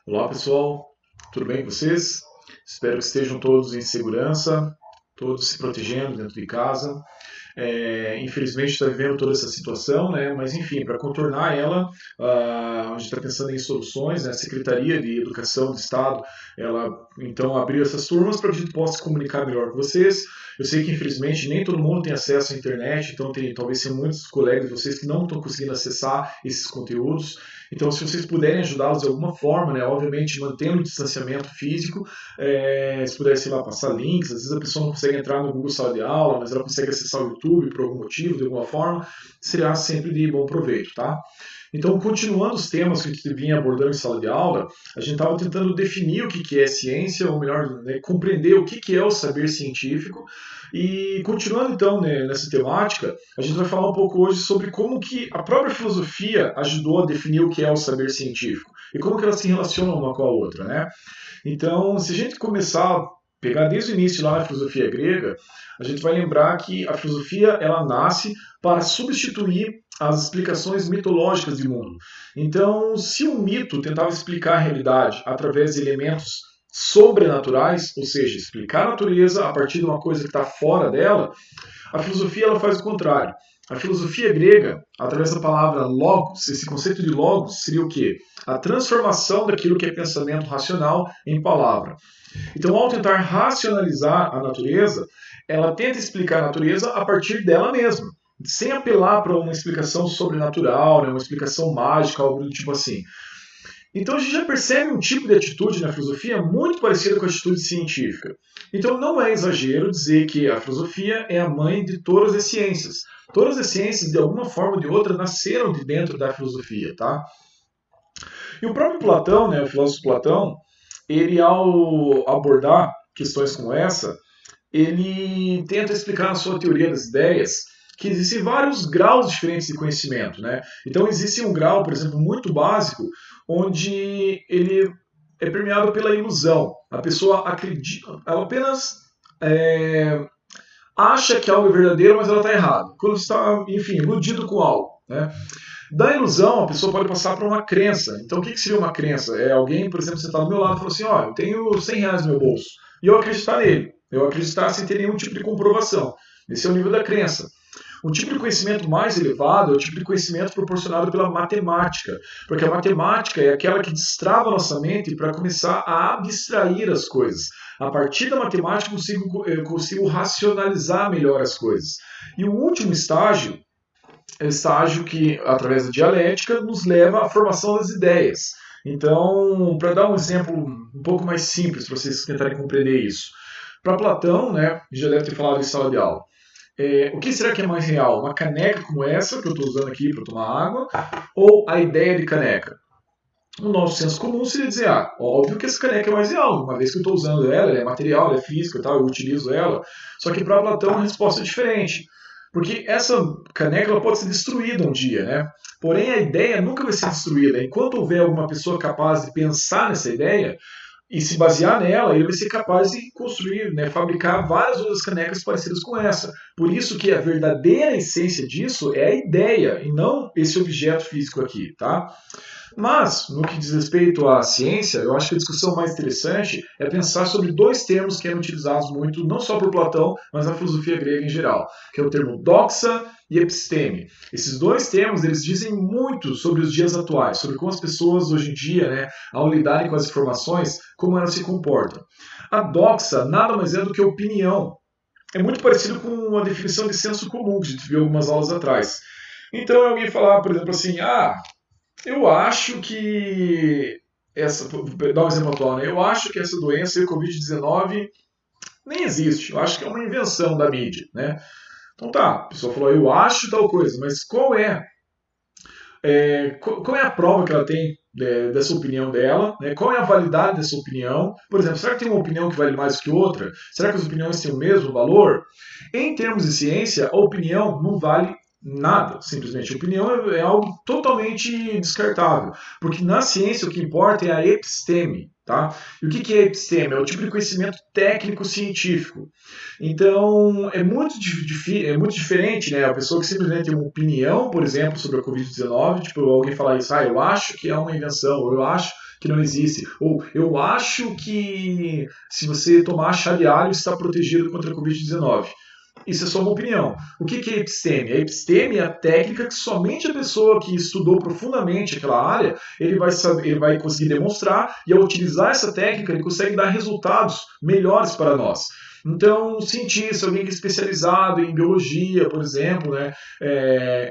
Olá pessoal, tudo bem com vocês? Espero que estejam todos em segurança, todos se protegendo dentro de casa. Infelizmente está vivendo toda essa situação, né? Mas enfim, para contornar ela, a gente está pensando em soluções, né? A Secretaria de Educação do Estado, ela então abriu essas turmas para que a gente possa se comunicar melhor com vocês. Eu sei que infelizmente nem todo mundo tem acesso à internet, então talvez tenha muitos colegas de vocês que não estão conseguindo acessar esses conteúdos. Então, se vocês puderem ajudá-los de alguma forma, né, obviamente mantendo o distanciamento físico, se puder, sei lá, passar links, às vezes a pessoa não consegue entrar no Google Sala de Aula, mas ela consegue acessar o YouTube por algum motivo, de alguma forma, será sempre de bom proveito, tá? Então, continuando os temas que a gente vinha abordando em sala de aula, a gente estava tentando definir o que é ciência, ou melhor, né, compreender o que é o saber científico. E continuando então, né, nessa temática, a gente vai falar um pouco hoje sobre como que a própria filosofia ajudou a definir o que é o saber científico e como que elas se relacionam uma com a outra, né? Então, se a gente começar a pegar desde o início lá na filosofia grega, a gente vai lembrar que a filosofia ela nasce para substituir as explicações mitológicas de mundo. Então, se um mito tentava explicar a realidade através de elementos sobrenaturais, ou seja, explicar a natureza a partir de uma coisa que está fora dela, a filosofia ela faz o contrário. A filosofia grega, através da palavra logos, esse conceito de logos seria o quê? A transformação daquilo que é pensamento racional em palavra. Então, ao tentar racionalizar a natureza, ela tenta explicar a natureza a partir dela mesma, sem apelar para uma explicação sobrenatural, né, uma explicação mágica, algo do tipo assim. Então a gente já percebe um tipo de atitude na filosofia muito parecida com a atitude científica. Então não é exagero dizer que a filosofia é a mãe de todas as ciências. Todas as ciências, de alguma forma ou de outra, nasceram de dentro da filosofia, tá? E o próprio Platão, né, o filósofo Platão, ele ao abordar questões como essa, ele tenta explicar na sua teoria das ideias que existem vários graus diferentes de conhecimento, né? Então existe um grau, por exemplo, muito básico, onde ele é permeado pela ilusão. A pessoa acredita, ela apenas acha que algo é verdadeiro, mas ela está errada. Quando você está, enfim, iludido com algo, né? Da ilusão, a pessoa pode passar para uma crença. Então, o que seria uma crença? É alguém, por exemplo, você está do meu lado e fala assim, ó, eu tenho 100 reais no meu bolso. E eu acreditar nele. Eu acreditar sem ter nenhum tipo de comprovação. Esse é o nível da crença. Um tipo de conhecimento mais elevado é o tipo de conhecimento proporcionado pela matemática. Porque a matemática é aquela que destrava a nossa mente para começar a abstrair as coisas. A partir da matemática, eu consigo racionalizar melhor as coisas. E o último estágio é o estágio que, através da dialética, nos leva à formação das ideias. Então, para dar um exemplo um pouco mais simples, para vocês tentarem compreender isso. Para Platão, né, já deve ter falado em sala de aula, o que será que é mais real? Uma caneca como essa, que eu estou usando aqui para tomar água, ou a ideia de caneca? No nosso senso comum seria dizer, óbvio que essa caneca é mais real, uma vez que eu estou usando ela é material, ela é física e tal, eu utilizo ela. Só que para Platão a resposta é diferente. Porque essa caneca ela pode ser destruída um dia, né? Porém, a ideia nunca vai ser destruída. Enquanto houver alguma pessoa capaz de pensar nessa ideia e se basear nela, ele vai ser capaz de construir, né, fabricar várias outras canecas parecidas com essa. Por isso que a verdadeira essência disso é a ideia e não esse objeto físico aqui, tá? Mas, no que diz respeito à ciência, eu acho que a discussão mais interessante é pensar sobre dois termos que eram utilizados muito, não só por Platão, mas na filosofia grega em geral, que é o termo doxa e episteme. Esses dois termos, eles dizem muito sobre os dias atuais, sobre como as pessoas hoje em dia, né, ao lidarem com as informações, como elas se comportam. A doxa nada mais é do que opinião. É muito parecido com a definição de senso comum que a gente viu algumas aulas atrás. Então, alguém falar, por exemplo, assim, eu acho que vou dar um exemplo atual, né? Eu acho que essa doença, o Covid-19, nem existe. Eu acho que é uma invenção da mídia, né? Então tá, a pessoa falou, eu acho tal coisa, mas qual é a prova que ela tem dessa opinião dela? Né? Qual é a validade dessa opinião? Por exemplo, será que tem uma opinião que vale mais que outra? Será que as opiniões têm o mesmo valor? Em termos de ciência, a opinião não vale nada, simplesmente. A opinião é algo totalmente descartável, porque na ciência o que importa é a episteme. Tá? E o que é episteme? É o tipo de conhecimento técnico-científico. Então, é muito diferente, né? A pessoa que simplesmente tem uma opinião, por exemplo, sobre a Covid-19, tipo, alguém falar isso, eu acho que é uma invenção, ou eu acho que não existe. Ou eu acho que se você tomar chá de alho está protegido contra a Covid-19. Isso é só uma opinião. O que é episteme? A episteme é a técnica que somente a pessoa que estudou profundamente aquela área, ele vai saber, ele vai conseguir demonstrar, e ao utilizar essa técnica, ele consegue dar resultados melhores para nós. Então, um cientista, alguém que é especializado em biologia, por exemplo, né,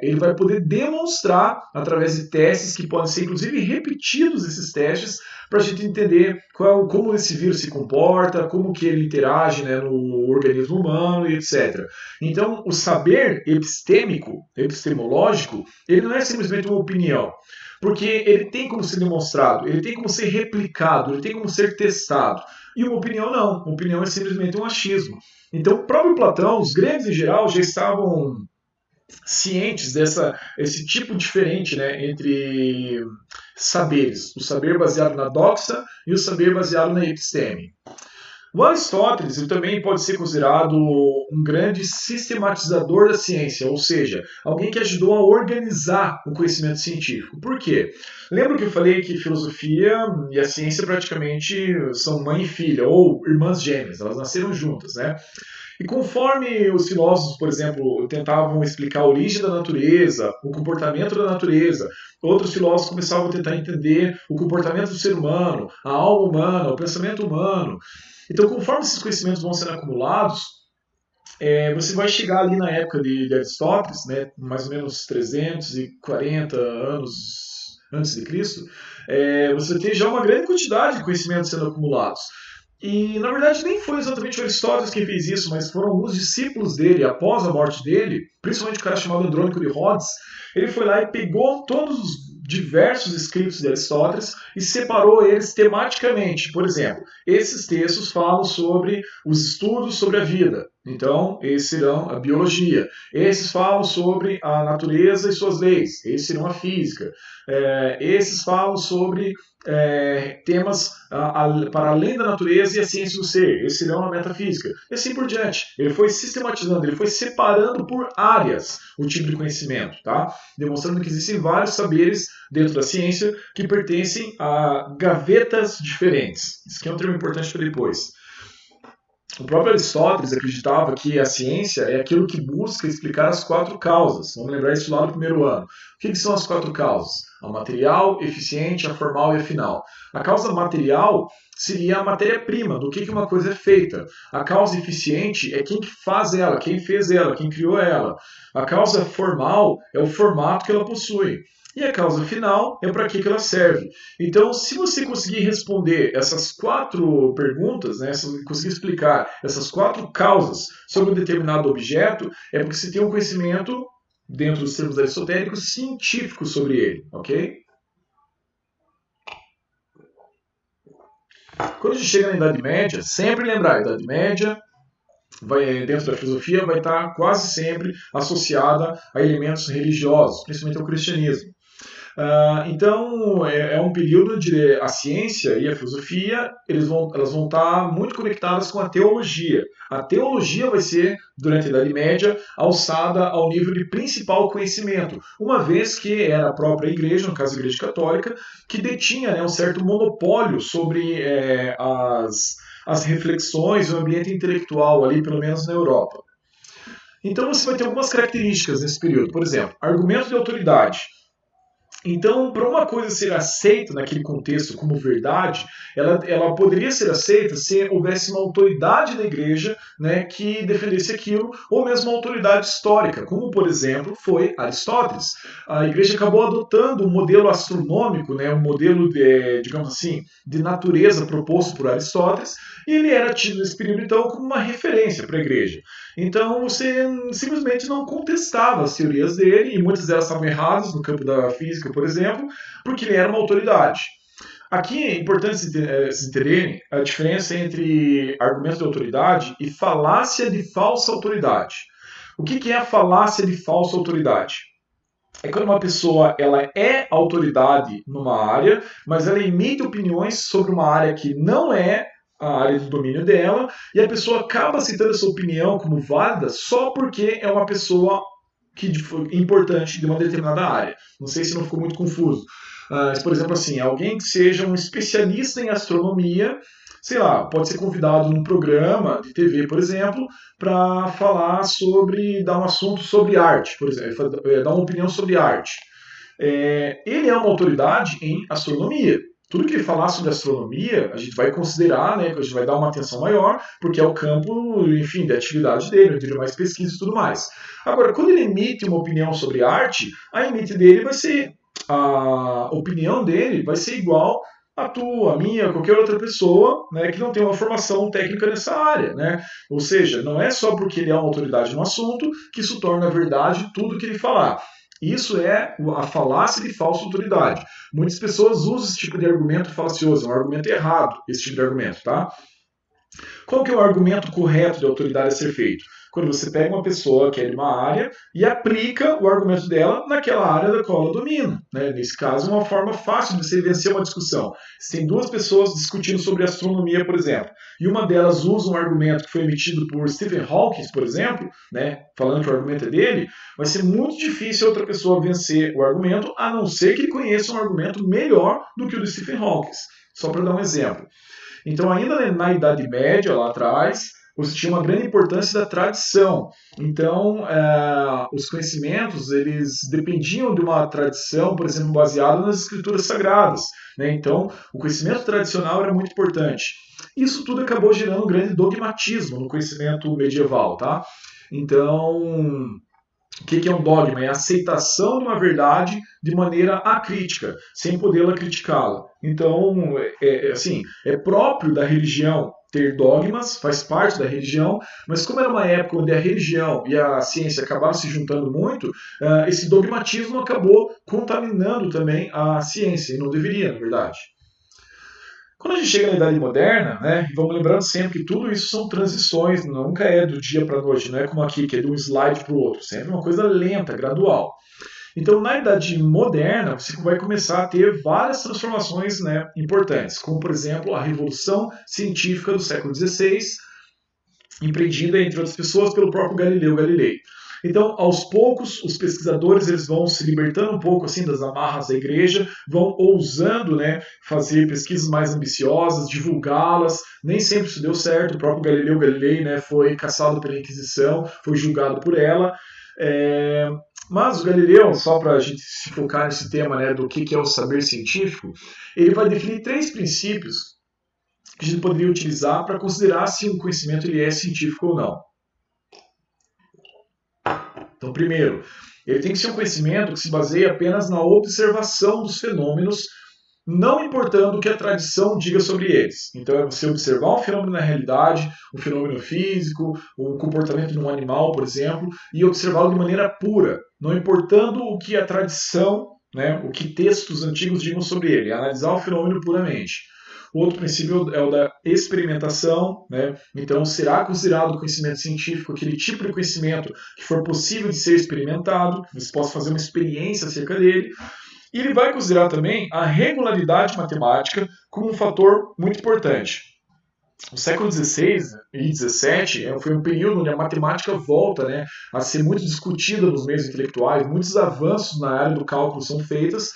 ele vai poder demonstrar, através de testes que podem ser, inclusive, repetidos esses testes, para a gente entender como esse vírus se comporta, como que ele interage, né, no organismo humano e etc. Então, o saber epistêmico, epistemológico, ele não é simplesmente uma opinião, porque ele tem como ser demonstrado, ele tem como ser replicado, ele tem como ser testado. E uma opinião não. Uma opinião é simplesmente um achismo. Então, o próprio Platão, os gregos em geral, já estavam cientes esse tipo diferente, né, entre saberes. O saber baseado na doxa e o saber baseado na episteme. O Aristóteles ele também pode ser considerado um grande sistematizador da ciência, ou seja, alguém que ajudou a organizar o conhecimento científico. Por quê? Lembra que eu falei que filosofia e a ciência praticamente são mãe e filha, ou irmãs gêmeas, elas nasceram juntas, né? E conforme os filósofos, por exemplo, tentavam explicar a origem da natureza, o comportamento da natureza, outros filósofos começavam a tentar entender o comportamento do ser humano, a alma humana, o pensamento humano. Então, conforme esses conhecimentos vão sendo acumulados, você vai chegar ali na época de Aristóteles, né, mais ou menos 340 anos antes de Cristo, você tem já uma grande quantidade de conhecimentos sendo acumulados. E, na verdade, nem foi exatamente o Aristóteles quem fez isso, mas foram alguns discípulos dele, após a morte dele, principalmente o cara chamado Andrônico de Rhodes. Ele foi lá e pegou todos os diversos escritos de Aristóteles e separou eles tematicamente. Por exemplo, esses textos falam sobre os estudos sobre a vida. Então, esses serão a biologia. Esses falam sobre a natureza e suas leis. Esses serão a física. Esses falam sobre temas para além da natureza e a ciência do ser. Esses serão a metafísica. E assim por diante. Ele foi sistematizando, ele foi separando por áreas o tipo de conhecimento, tá? Demonstrando que existem vários saberes dentro da ciência que pertencem a gavetas diferentes. Isso aqui é um termo importante para depois. O próprio Aristóteles acreditava que a ciência é aquilo que busca explicar as 4 causas. Vamos lembrar isso lá no primeiro ano. O que são as 4 causas? A material, eficiente, a formal e a final. A causa material seria a matéria-prima, do que uma coisa é feita. A causa eficiente é quem faz ela, quem fez ela, quem criou ela. A causa formal é o formato que ela possui. E a causa final é para que ela serve. Então, se você conseguir responder essas 4 perguntas, né, se você conseguir explicar essas 4 causas sobre um determinado objeto, é porque você tem um conhecimento, dentro dos termos aristotéricos, científico sobre ele, ok? Quando a gente chega na Idade Média, sempre lembrar, a Idade Média, dentro da filosofia, vai estar quase sempre associada a elementos religiosos, principalmente ao cristianismo. Então, é um período onde a ciência e a filosofia elas vão estar muito conectadas com a teologia. A teologia vai ser, durante a Idade Média, alçada ao nível de principal conhecimento, uma vez que era a própria igreja, no caso a Igreja Católica, que detinha, né, um certo monopólio sobre as reflexões e o ambiente intelectual ali, pelo menos na Europa. Então você vai ter algumas características nesse período. Por exemplo, argumento de autoridade. Então, para uma coisa ser aceita naquele contexto como verdade, ela poderia ser aceita se houvesse uma autoridade da igreja, né, que defendesse aquilo, ou mesmo uma autoridade histórica, como, por exemplo, foi Aristóteles. A igreja acabou adotando um modelo astronômico, né, um modelo, digamos assim, de natureza proposto por Aristóteles, e ele era tido nesse período, então, como uma referência para a igreja. Então, você simplesmente não contestava as teorias dele, e muitas delas estavam erradas no campo da física, por exemplo, porque ele era uma autoridade. Aqui é importante vocês entenderem a diferença entre argumento de autoridade e falácia de falsa autoridade. O que é a falácia de falsa autoridade? É quando uma pessoa ela é autoridade numa área, mas ela emite opiniões sobre uma área que não é a área de domínio dela, e a pessoa acaba citando essa opinião como válida só porque é uma pessoa importante de uma determinada área. Não sei se não ficou muito confuso. Por exemplo, assim, alguém que seja um especialista em astronomia, sei lá, pode ser convidado num programa de TV, por exemplo, para falar sobre, dar um assunto sobre arte, por exemplo, dar uma opinião sobre arte. Ele é uma autoridade em astronomia. Tudo que ele falar sobre astronomia, a gente vai considerar, né, que a gente vai dar uma atenção maior, porque é o campo, enfim, de atividade dele, onde ele mais pesquisa e tudo mais. Agora, quando ele emite uma opinião sobre arte, a opinião dele vai ser igual a tua, a minha, qualquer outra pessoa, né, que não tem uma formação técnica nessa área, né? Ou seja, não é só porque ele é uma autoridade no assunto que isso torna verdade tudo que ele falar. Isso é a falácia de falsa autoridade. Muitas pessoas usam esse tipo de argumento falacioso, é um argumento errado, esse tipo de argumento, tá? Qual que é o argumento correto de autoridade a ser feito? Quando você pega uma pessoa que é de uma área e aplica o argumento dela naquela área da qual ela domina. Né? Nesse caso, é uma forma fácil de você vencer uma discussão. Se tem duas pessoas discutindo sobre astronomia, por exemplo, e uma delas usa um argumento que foi emitido por Stephen Hawking, por exemplo, né, falando que o argumento é dele, vai ser muito difícil a outra pessoa vencer o argumento, a não ser que ele conheça um argumento melhor do que o do Stephen Hawking. Só para dar um exemplo. Então, ainda na Idade Média, lá atrás, você tinha uma grande importância da tradição. Então, os conhecimentos, eles dependiam de uma tradição, por exemplo, baseada nas escrituras sagradas. Né? Então, o conhecimento tradicional era muito importante. Isso tudo acabou gerando um grande dogmatismo no conhecimento medieval. Tá? Então, o que é um dogma? É a aceitação de uma verdade de maneira acrítica, sem poder criticá-la. Então, assim, é próprio da religião ter dogmas, faz parte da religião, mas como era uma época onde a religião e a ciência acabaram se juntando muito, esse dogmatismo acabou contaminando também a ciência, e não deveria, na verdade. Quando a gente chega na Idade Moderna, né, e vamos lembrando sempre que tudo isso são transições, nunca é do dia para a noite, não é como aqui, que é de um slide para o outro, sempre uma coisa lenta, gradual. Então, na Idade Moderna, você vai começar a ter várias transformações, né, importantes, como, por exemplo, a Revolução Científica do século XVI, empreendida, entre outras pessoas, pelo próprio Galileu Galilei. Então, aos poucos, os pesquisadores eles vão se libertando um pouco assim das amarras da igreja, vão ousando, né, fazer pesquisas mais ambiciosas, divulgá-las. Nem sempre isso deu certo. O próprio Galileu Galilei, né, foi caçado pela Inquisição, foi julgado por ela. Mas o Galileu, só para a gente se focar nesse tema, né, do que é o saber científico, ele vai definir 3 princípios que a gente poderia utilizar para considerar se um conhecimento ele é científico ou não. Então, primeiro, ele tem que ser um conhecimento que se baseia apenas na observação dos fenômenos, não importando o que a tradição diga sobre eles. Então, é você observar um fenômeno na realidade, um fenômeno físico, o comportamento de um animal, por exemplo, e observá-lo de maneira pura, não importando o que a tradição, né, o que textos antigos digam sobre ele, analisar o fenômeno puramente. O outro princípio é o da experimentação, né? Então, será considerado conhecimento científico aquele tipo de conhecimento que for possível de ser experimentado, que você possa fazer uma experiência acerca dele. E ele vai considerar também a regularidade matemática como um fator muito importante. O século XVI e XVII foi um período onde a matemática volta, né, a ser muito discutida nos meios intelectuais, muitos avanços na área do cálculo são feitos,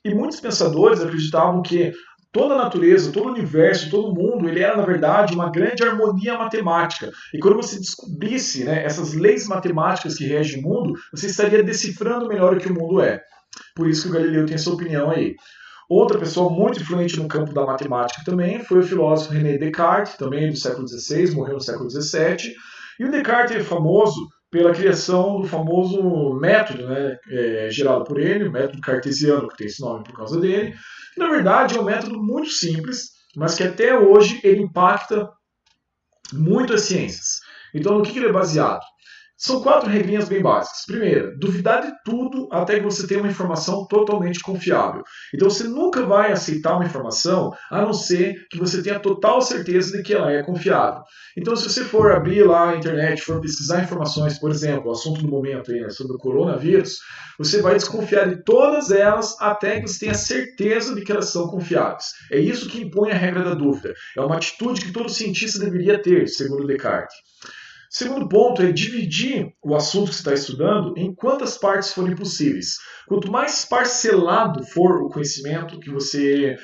e muitos pensadores acreditavam que toda a natureza, todo o universo, todo o mundo, ele era, na verdade, uma grande harmonia matemática. E quando você descobrisse, né, essas leis matemáticas que regem o mundo, você estaria decifrando melhor o que o mundo é. Por isso que o Galileu tem essa opinião aí. Outra pessoa muito influente no campo da matemática também foi o filósofo René Descartes, também do século XVI, morreu no século XVII. E o Descartes é famoso pela criação do famoso método, né, gerado por ele, o método cartesiano, que tem esse nome por causa dele. Que, na verdade, é um método muito simples, mas que até hoje ele impacta muito as ciências. Então, no que ele é baseado? São 4 regrinhas bem básicas. Primeira, duvidar de tudo até que você tenha uma informação totalmente confiável. Então você nunca vai aceitar uma informação a não ser que você tenha total certeza de que ela é confiável. Então se você for abrir lá a internet, for pesquisar informações, por exemplo, o assunto do momento aí, né, sobre o coronavírus, você vai desconfiar de todas elas até que você tenha certeza de que elas são confiáveis. É isso que impõe a regra da dúvida. É uma atitude que todo cientista deveria ter, segundo Descartes. Segundo ponto é dividir o assunto que você está estudando em quantas partes forem possíveis. Quanto mais parcelado for o conhecimento que você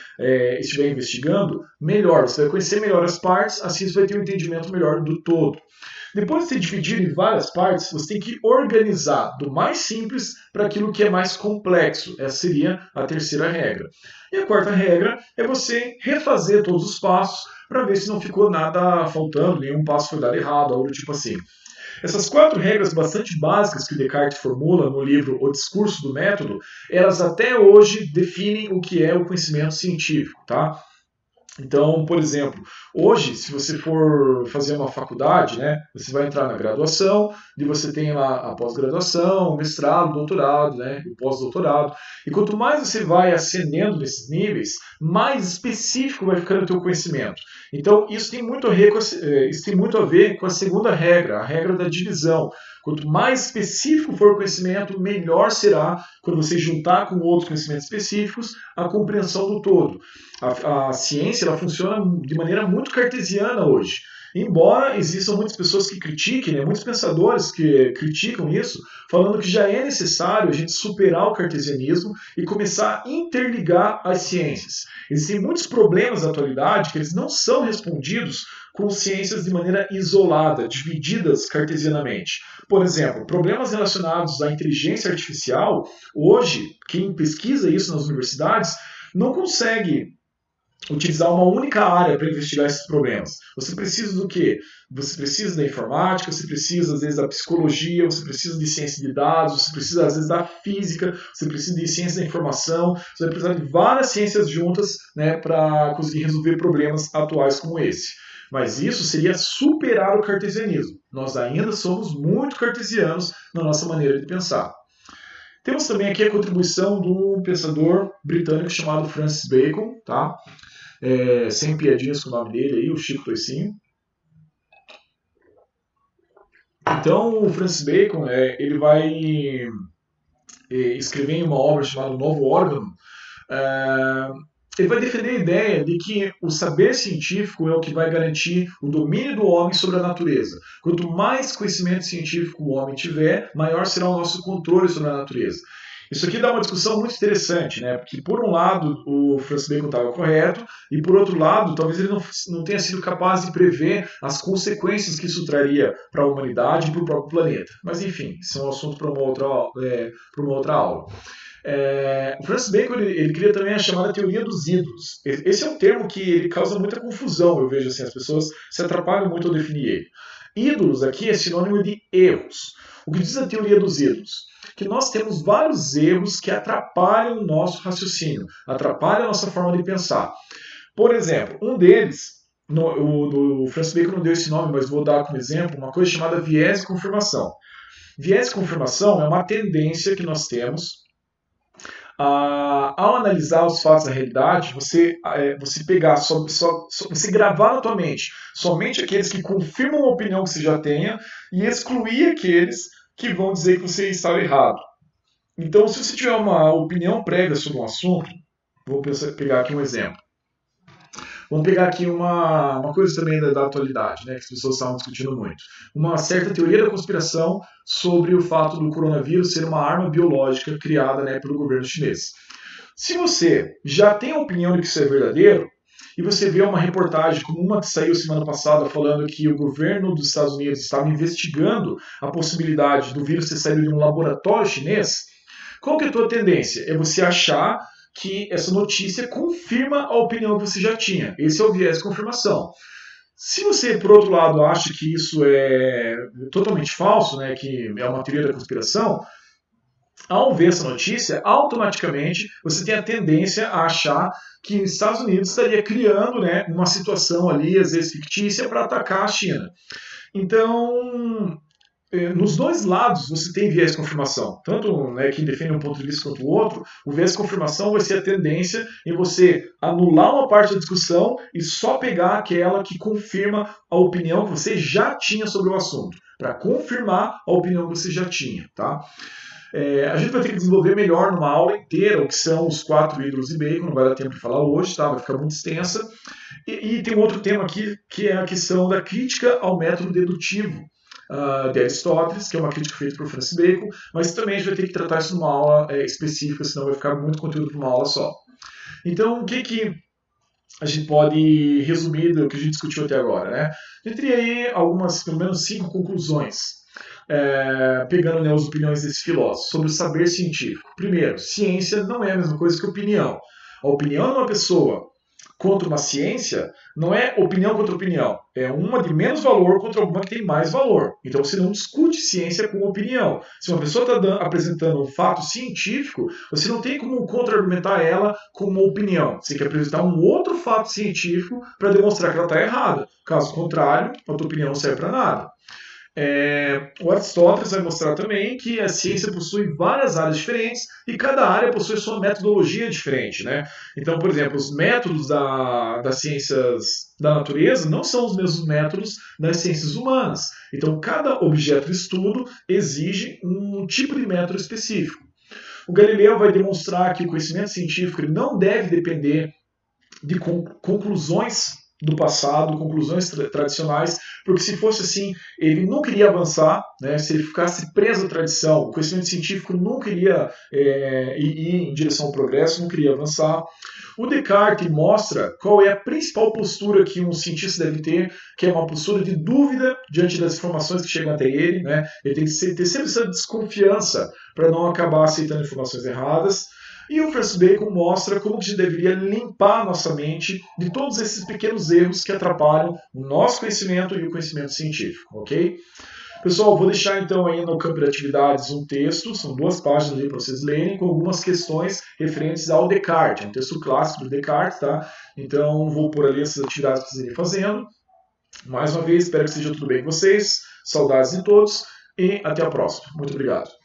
estiver investigando, melhor. Você vai conhecer melhor as partes, assim você vai ter um entendimento melhor do todo. Depois de ser dividido em várias partes, você tem que organizar do mais simples para aquilo que é mais complexo. Essa seria a terceira regra. E a quarta regra é você refazer todos os passos para ver se não ficou nada faltando, nenhum passo foi dado errado, algo do tipo assim. Essas 4 regras bastante básicas que o Descartes formula no livro O Discurso do Método, elas até hoje definem o que é o conhecimento científico, tá? Então, por exemplo, hoje, se você for fazer uma faculdade, né, você vai entrar na graduação, e você tem lá a pós-graduação, o mestrado, o doutorado, né, o pós-doutorado. E quanto mais você vai ascendendo nesses níveis, mais específico vai ficando o teu conhecimento. Então, isso tem muito a ver com a segunda regra, a regra da divisão. Quanto mais específico for o conhecimento, melhor será, quando você juntar com outros conhecimentos específicos, a compreensão do todo. A ciência ela funciona de maneira muito cartesiana hoje. Embora existam muitas pessoas que critiquem, né, muitos pensadores que criticam isso, falando que já é necessário a gente superar o cartesianismo e começar a interligar as ciências. Existem muitos problemas na atualidade que eles não são respondidos com ciências de maneira isolada, divididas cartesianamente. Por exemplo, problemas relacionados à inteligência artificial, hoje, quem pesquisa isso nas universidades não consegue utilizar uma única área para investigar esses problemas. Você precisa do quê? Você precisa da informática, você precisa, às vezes, da psicologia, você precisa de ciência de dados, você precisa, às vezes, da física, você precisa de ciência da informação, você vai precisar de várias ciências juntas, né, para conseguir resolver problemas atuais como esse. Mas isso seria superar o cartesianismo. Nós ainda somos muito cartesianos na nossa maneira de pensar. Temos também aqui a contribuição do pensador britânico chamado Francis Bacon, tá? Sem piadinhas com o nome dele aí, o Chico Toicinho. Então, o Francis Bacon, ele vai escrever em uma obra chamada Novo Órgão, ele vai defender a ideia de que o saber científico é o que vai garantir o domínio do homem sobre a natureza. Quanto mais conhecimento científico o homem tiver, maior será o nosso controle sobre a natureza. Isso aqui dá uma discussão muito interessante, né? Porque, por um lado, o Francis Bacon estava correto, e, por outro lado, talvez ele não tenha sido capaz de prever as consequências que isso traria para a humanidade e para o próprio planeta. Mas, enfim, isso é um assunto para uma outra aula. O Francis Bacon ele cria também a chamada teoria dos ídolos. Esse é um termo que ele causa muita confusão, eu vejo assim, as pessoas se atrapalham muito ao definir ele. Ídolos aqui é sinônimo de erros. O que diz a teoria dos ídolos? Que nós temos vários erros que atrapalham o nosso raciocínio, atrapalham a nossa forma de pensar. Por exemplo, um deles, o Francis Bacon não deu esse nome, mas vou dar como exemplo, uma coisa chamada viés de confirmação. Viés de confirmação é uma tendência que nós temos ao analisar os fatos da realidade, você pegar, você gravar na tua mente somente aqueles que confirmam a opinião que você já tenha e excluir aqueles que vão dizer que você estava errado. Então, se você tiver uma opinião prévia sobre um assunto, vou pegar aqui um exemplo. Vamos pegar aqui uma coisa também da atualidade, né, que as pessoas estavam discutindo muito. Uma certa teoria da conspiração sobre o fato do coronavírus ser uma arma biológica criada, né, pelo governo chinês. Se você já tem a opinião de que isso é verdadeiro, e você vê uma reportagem como uma que saiu semana passada falando que o governo dos Estados Unidos estava investigando a possibilidade do vírus ter saído de um laboratório chinês, qual que é a tua tendência? É você achar que essa notícia confirma a opinião que você já tinha. Esse é o viés de confirmação. Se você, por outro lado, acha que isso é totalmente falso, né, que é uma teoria da conspiração, ao ver essa notícia, automaticamente você tem a tendência a achar que os Estados Unidos estaria criando, né, uma situação ali, às vezes fictícia, para atacar a China. Então, nos dois lados você tem viés de confirmação. Tanto, né, quem defende um ponto de vista quanto o outro, o viés de confirmação vai ser a tendência em você anular uma parte da discussão e só pegar aquela que confirma a opinião que você já tinha sobre o assunto, para confirmar a opinião que você já tinha, tá? A gente vai ter que desenvolver melhor numa aula inteira o que são os 4 ídolos de Bacon, não vai dar tempo de falar hoje, tá? Vai ficar muito extensa. E tem um outro tema aqui, que é a questão da crítica ao método dedutivo. de Aristóteles, que é uma crítica feita por Francis Bacon, mas também a gente vai ter que tratar isso numa aula específica, senão vai ficar muito conteúdo para uma aula só. Então, o que a gente pode resumir do que a gente discutiu até agora, né? A gente teria aí algumas, pelo menos 5 conclusões, pegando, né, as opiniões desses filósofos sobre o saber científico. Primeiro, ciência não é a mesma coisa que opinião. A opinião de uma pessoa contra uma ciência não é opinião contra opinião. É uma de menos valor contra uma que tem mais valor. Então você não discute ciência com opinião. Se uma pessoa está apresentando um fato científico, você não tem como contra-argumentar ela com uma opinião. Você tem que apresentar um outro fato científico para demonstrar que ela está errada. Caso contrário, a tua opinião não serve para nada. O Aristóteles vai mostrar também que a ciência possui várias áreas diferentes e cada área possui sua metodologia diferente, né? Então, por exemplo, os métodos das ciências da natureza não são os mesmos métodos das ciências humanas. Então, cada objeto de estudo exige um tipo de método específico. O Galileu vai demonstrar que o conhecimento científico não deve depender de conclusões do passado, conclusões tradicionais, porque se fosse assim, ele nunca iria avançar, né? Se ele ficasse preso à tradição, o conhecimento científico nunca iria ir em direção ao progresso, nunca iria avançar. O Descartes mostra qual é a principal postura que um cientista deve ter, que é uma postura de dúvida diante das informações que chegam até ele, né? Ele tem que ter sempre essa desconfiança para não acabar aceitando informações erradas. E o Francis Bacon mostra como que a gente deveria limpar a nossa mente de todos esses pequenos erros que atrapalham o nosso conhecimento e o conhecimento científico, ok? Pessoal, vou deixar então aí no campo de atividades um texto, são 2 páginas aí para vocês lerem, com algumas questões referentes ao Descartes, um texto clássico do Descartes, tá? Então vou pôr ali essas atividades para vocês irem fazendo. Mais uma vez, espero que esteja tudo bem com vocês, saudades de todos e até a próxima. Muito obrigado.